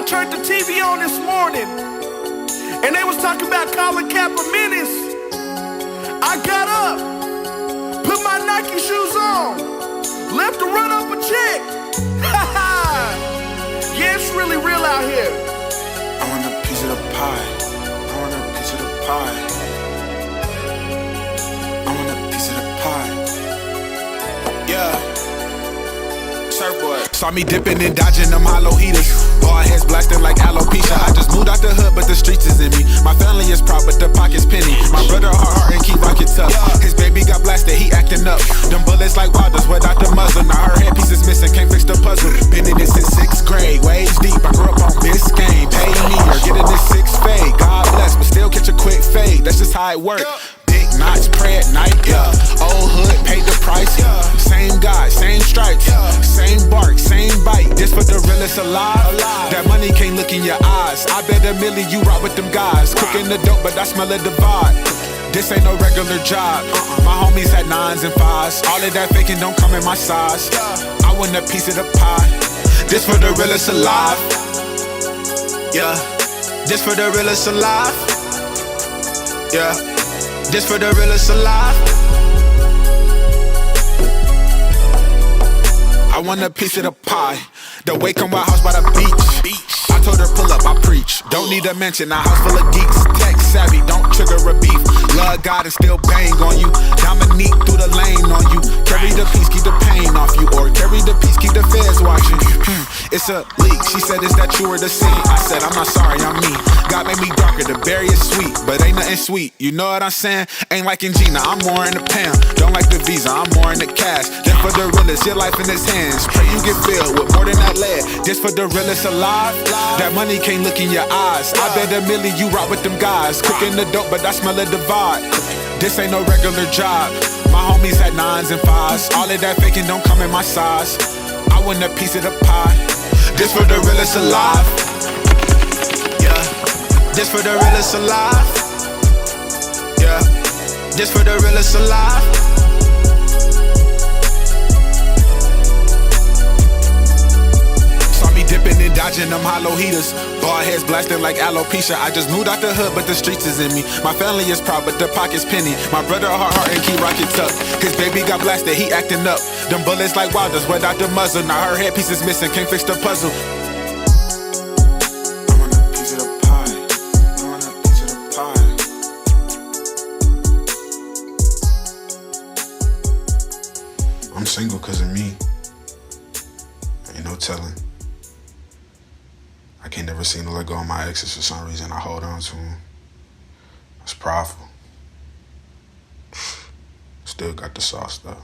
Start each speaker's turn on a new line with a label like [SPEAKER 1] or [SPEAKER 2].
[SPEAKER 1] turned the TV on this morning, and they was talking about Colin Kaepernick menace. I got up, put my Nike shoes on, left to run up a check. Yeah, it's really real out here.
[SPEAKER 2] I want a piece of the pie. I want a piece of the pie. I want a piece of the pie. Yeah. Surfboard. Saw me dipping and dodging them hollow heaters. Ball heads blasting like alopecia. I just moved out the hood, but the streets is in me. My family is proud, but the pocket's penny. My brother hard and keep rockin' tough. His baby got blasted, he acting up. Them bullets like wilders without the muzzle. Now her headpiece is missing, can't fix the puzzle. Been in this since 6th grade, waves deep. I grew up on this game. Pay me or get in this 6 fade. God bless, but still catch a quick fade. That's just how it work. Big knots, pray at night, yeah. Old hood, paid the price, yeah. Same guy, same stripes, same bark, same bite. This for the realest alive. That money can't look in your eyes. I bet $1 million you rock with them guys. Cooking the dope, but I smell a divide. This ain't no regular job. My homies had 9s and 5s. All of that faking don't come in my size. I want a piece of the pie. This for the realest alive. Yeah. This for the realest alive. Yeah. This for the realest alive. I want a piece of the pie. The way come my house by the beach. I told her pull up, I preach. Don't need a mention, a house full of geeks. Tech savvy, don't trigger a beef. Love God and still bang on you. Dominique through the lane on you. Carry the peace, keep the pain off you. Or carry the peace, keep the feds watching. It's a leak, she said it's that you were the scene. I said I'm not sorry, I'm me. God made me darker, the berry is sweet, but ain't nothing sweet. You know what I'm saying? Ain't like in Gina, I'm more in the pound. Don't like the visa, I'm more in the cash. Then for the realest, your life in his hands. Pray you get filled with more than that lead. This for the realest alive. That money can't look in your eyes. I bet $1 million you rock with them guys. Cooking the dope, but I smell a divide. This ain't no regular job. My homies had 9s and 5s. All of that faking don't come in my size. I want a piece of the pie. This for the realest alive. Yeah. This for the realest alive. Yeah. This for the realest alive. Saw me dipping and dodging them hollow heaters. Ball heads blasting like alopecia. I just moved out the hood, but the streets is in me. My family is proud, but the pocket's penny. My brother hard and keep rockin' tough. His baby got blasted, he acting up. Them bullets like wilders without the muzzle. Now her headpiece is missing, can't fix the puzzle. I want a piece of the pie. I want a piece of the pie. I'm single cause of me. Ain't no telling. I can't never seem to let go of my exes for some reason. I hold on to them. It's prideful. Still got the sauce though.